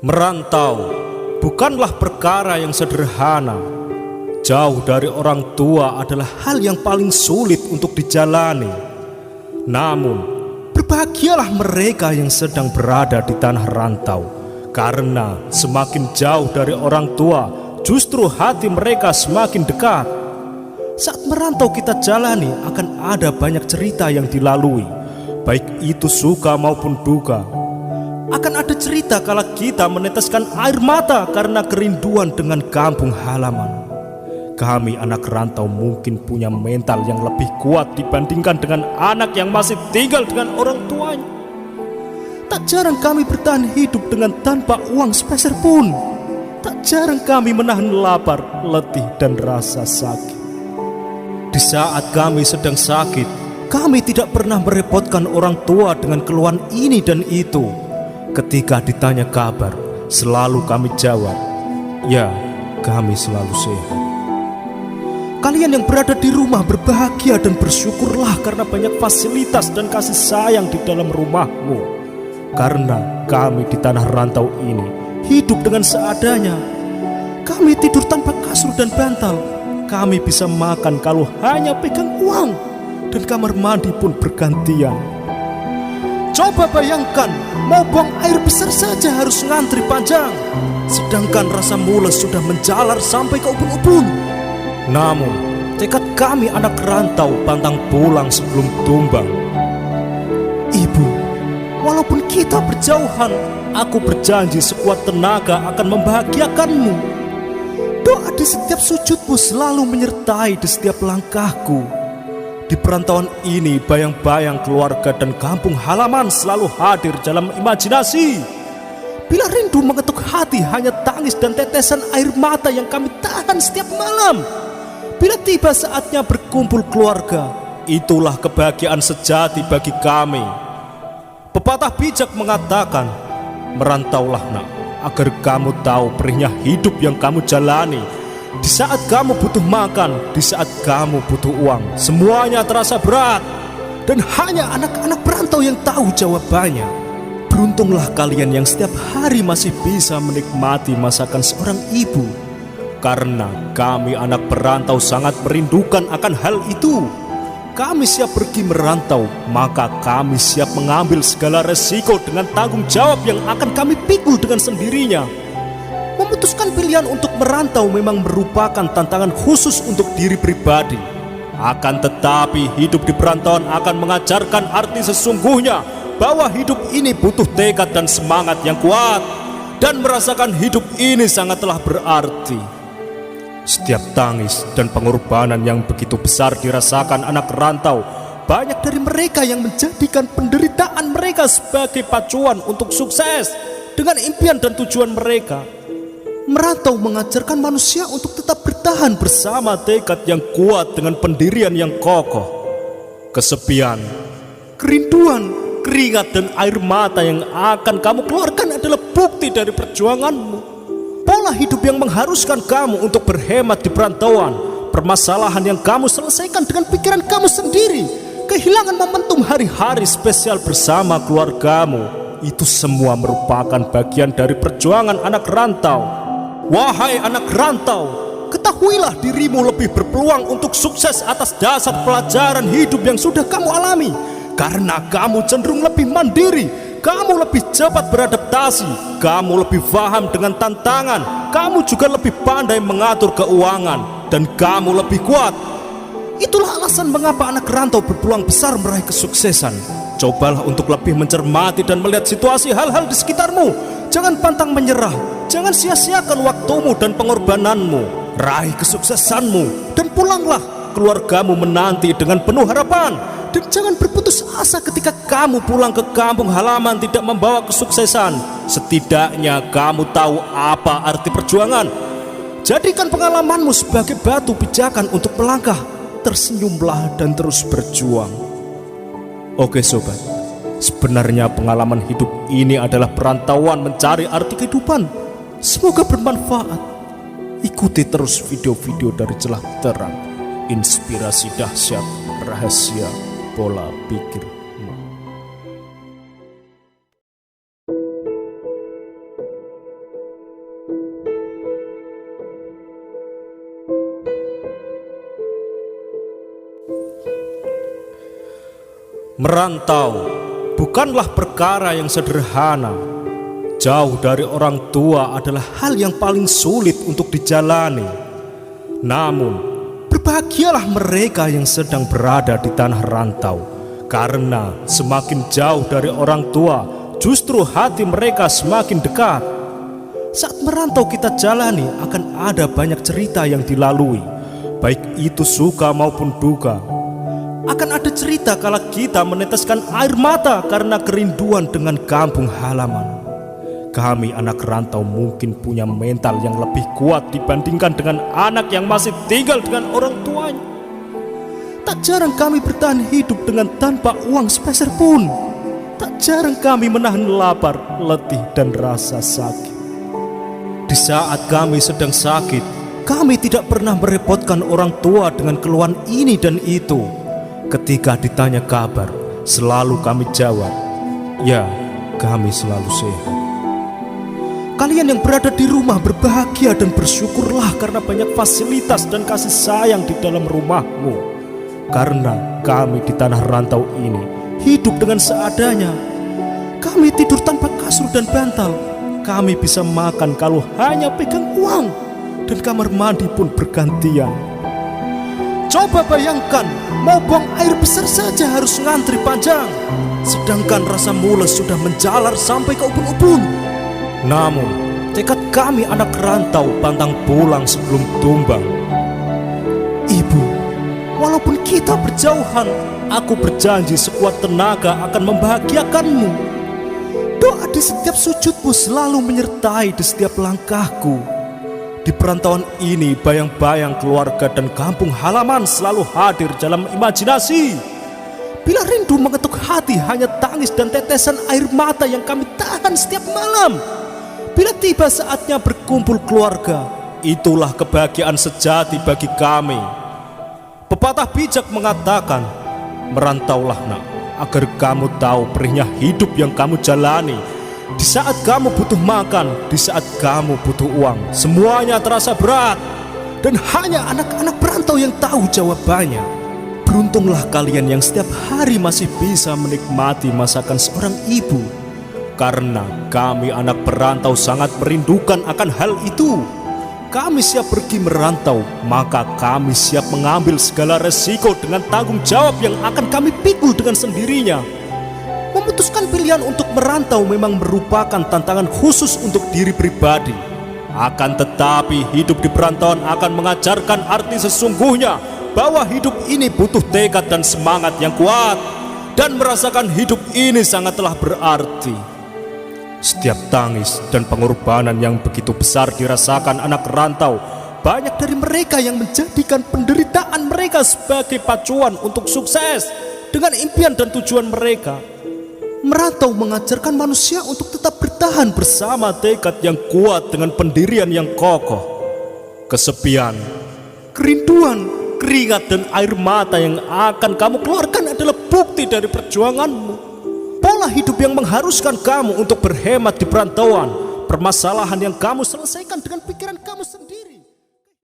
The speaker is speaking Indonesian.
Merantau bukanlah perkara yang sederhana. Jauh dari orang tua adalah hal yang paling sulit untuk dijalani. Namun, berbahagialah mereka yang sedang berada di tanah rantau, karena semakin jauh dari orang tua, justru hati mereka semakin dekat. Saat merantau kita jalani akan ada banyak cerita yang dilalui, baik itu suka maupun duka. Akan ada cerita kala kita meneteskan air mata karena kerinduan dengan kampung halaman. Kami anak rantau mungkin punya mental yang lebih kuat dibandingkan dengan anak yang masih tinggal dengan orang tuanya. Tak jarang kami bertahan hidup dengan tanpa uang sepeser pun. Tak jarang kami menahan lapar, letih, dan rasa sakit. Di saat kami sedang sakit, kami tidak pernah merepotkan orang tua dengan keluhan ini dan itu. Ketika ditanya kabar, selalu kami jawab, "Ya, kami selalu sehat." Kalian yang berada di rumah berbahagia dan bersyukurlah karena banyak fasilitas dan kasih sayang di dalam rumahmu. Karena kami di tanah rantau ini hidup dengan seadanya. Kami tidur tanpa kasur dan bantal. Kami bisa makan kalau hanya pegang uang, dan kamar mandi pun bergantian. Coba bayangkan, mau buang air besar saja harus ngantri panjang, sedangkan rasa mules sudah menjalar sampai ke ubun-ubun. Namun, tekad kami anak rantau pantang pulang sebelum tumbang. Ibu, walaupun kita berjauhan, aku berjanji sekuat tenaga akan membahagiakanmu. Doa di setiap sujudmu selalu menyertai di setiap langkahku. Di perantauan ini, bayang-bayang keluarga dan kampung halaman selalu hadir dalam imajinasi. Bila rindu mengetuk hati, hanya tangis dan tetesan air mata yang kami tahan setiap malam. Bila tiba saatnya berkumpul keluarga, itulah kebahagiaan sejati bagi kami. Pepatah bijak mengatakan, "Merantaulah nak, agar kamu tahu perihnya hidup yang kamu jalani. Di saat kamu butuh makan, di saat kamu butuh uang, semuanya terasa berat. Dan hanya anak-anak perantau yang tahu jawabannya." Beruntunglah kalian yang setiap hari masih bisa menikmati masakan seorang ibu. Karena kami anak perantau sangat merindukan akan hal itu. Kami siap pergi merantau, maka kami siap mengambil segala resiko dengan tanggung jawab yang akan kami pikul dengan sendirinya. Memutuskan pilihan untuk merantau memang merupakan tantangan khusus untuk diri pribadi. Akan tetapi hidup di perantauan akan mengajarkan arti sesungguhnya bahwa hidup ini butuh tekad dan semangat yang kuat. Dan merasakan hidup ini sangatlah berarti. Setiap tangis dan pengorbanan yang begitu besar dirasakan anak rantau. Banyak dari mereka yang menjadikan penderitaan mereka sebagai pacuan untuk sukses dengan impian dan tujuan mereka. Merantau mengajarkan manusia untuk tetap bertahan bersama tekad yang kuat dengan pendirian yang kokoh. Kesepian, kerinduan, keringat, dan air mata yang akan kamu keluarkan adalah bukti dari perjuanganmu. Pola hidup yang mengharuskan kamu untuk berhemat di perantauan, permasalahan yang kamu selesaikan dengan pikiran kamu sendiri, kehilangan momentum hari-hari spesial bersama keluargamu, itu semua merupakan bagian dari perjuangan anak rantau. Wahai anak rantau, ketahuilah dirimu lebih berpeluang untuk sukses atas dasar pelajaran hidup yang sudah kamu alami. Karena kamu cenderung lebih mandiri, kamu lebih cepat beradaptasi, kamu lebih paham dengan tantangan, kamu juga lebih pandai mengatur keuangan, dan kamu lebih kuat. Itulah alasan mengapa anak rantau berpeluang besar meraih kesuksesan. Cobalah untuk lebih mencermati dan melihat situasi hal-hal di sekitarmu. Jangan pantang menyerah, jangan sia-siakan waktumu dan pengorbananmu. Raih kesuksesanmu dan pulanglah. Keluargamu menanti dengan penuh harapan. Dan jangan berputus asa ketika kamu pulang ke kampung halaman tidak membawa kesuksesan. Setidaknya kamu tahu apa arti perjuangan. Jadikan pengalamanmu sebagai batu pijakan untuk melangkah. Tersenyumlah dan terus berjuang. Oke sobat, sebenarnya pengalaman hidup ini adalah perantauan mencari arti kehidupan. Semoga bermanfaat. Ikuti terus video-video dari Celah Terang, inspirasi dahsyat, rahasia pola pikir. Merantau bukanlah perkara yang sederhana. Jauh dari orang tua adalah hal yang paling sulit untuk dijalani. Namun, berbahagialah mereka yang sedang berada di tanah rantau, karena semakin jauh dari orang tua, justru hati mereka semakin dekat. Saat merantau kita jalani akan ada banyak cerita yang dilalui, baik itu suka maupun duka. Akan ada cerita kala kita meneteskan air mata karena kerinduan dengan kampung halaman. Kami anak rantau mungkin punya mental yang lebih kuat dibandingkan dengan anak yang masih tinggal dengan orang tuanya. Tak jarang kami bertahan hidup dengan tanpa uang sepeser pun. Tak jarang kami menahan lapar, letih, dan rasa sakit. Di saat kami sedang sakit, kami tidak pernah merepotkan orang tua dengan keluhan ini dan itu. Ketika ditanya kabar, selalu kami jawab, "Ya, kami selalu sehat." Kalian yang berada di rumah berbahagia dan bersyukurlah karena banyak fasilitas dan kasih sayang di dalam rumahmu. Karena kami di tanah rantau ini hidup dengan seadanya. Kami tidur tanpa kasur dan bantal. Kami bisa makan kalau hanya pegang uang, dan kamar mandi pun bergantian. Coba bayangkan, mau buang air besar saja harus ngantri panjang, sedangkan rasa mules sudah menjalar sampai ke ubun-ubun. Namun, tekad kami anak rantau pantang pulang sebelum tumbang. Ibu, walaupun kita berjauhan, aku berjanji sekuat tenaga akan membahagiakanmu. Doa di setiap sujudmu selalu menyertai di setiap langkahku. Di perantauan ini, bayang-bayang keluarga dan kampung halaman selalu hadir dalam imajinasi. Bila rindu mengetuk hati, hanya tangis dan tetesan air mata yang kami tahan setiap malam. Bila tiba saatnya berkumpul keluarga, itulah kebahagiaan sejati bagi kami. Pepatah bijak mengatakan, "Merantaulah nak, agar kamu tahu perihnya hidup yang kamu jalani. Di saat kamu butuh makan, di saat kamu butuh uang, semuanya terasa berat. Dan hanya anak-anak perantau yang tahu jawabannya." Beruntunglah kalian yang setiap hari masih bisa menikmati masakan seorang ibu. Karena kami anak perantau sangat merindukan akan hal itu. Kami siap pergi merantau, maka kami siap mengambil segala resiko dengan tanggung jawab yang akan kami pikul dengan sendirinya. Memutuskan pilihan untuk merantau memang merupakan tantangan khusus untuk diri pribadi. Akan tetapi hidup di perantauan akan mengajarkan arti sesungguhnya bahwa hidup ini butuh tekad dan semangat yang kuat. Dan merasakan hidup ini sangatlah berarti. Setiap tangis dan pengorbanan yang begitu besar dirasakan anak rantau, banyak dari mereka yang menjadikan penderitaan mereka sebagai pacuan untuk sukses dengan impian dan tujuan mereka. Merantau mengajarkan manusia untuk tetap bertahan bersama tekad yang kuat dengan pendirian yang kokoh. Kesepian, kerinduan, keringat dan air mata yang akan kamu keluarkan adalah bukti dari perjuanganmu. Pola hidup yang mengharuskan kamu untuk berhemat di perantauan, permasalahan yang kamu selesaikan dengan pikiran kamu sendiri.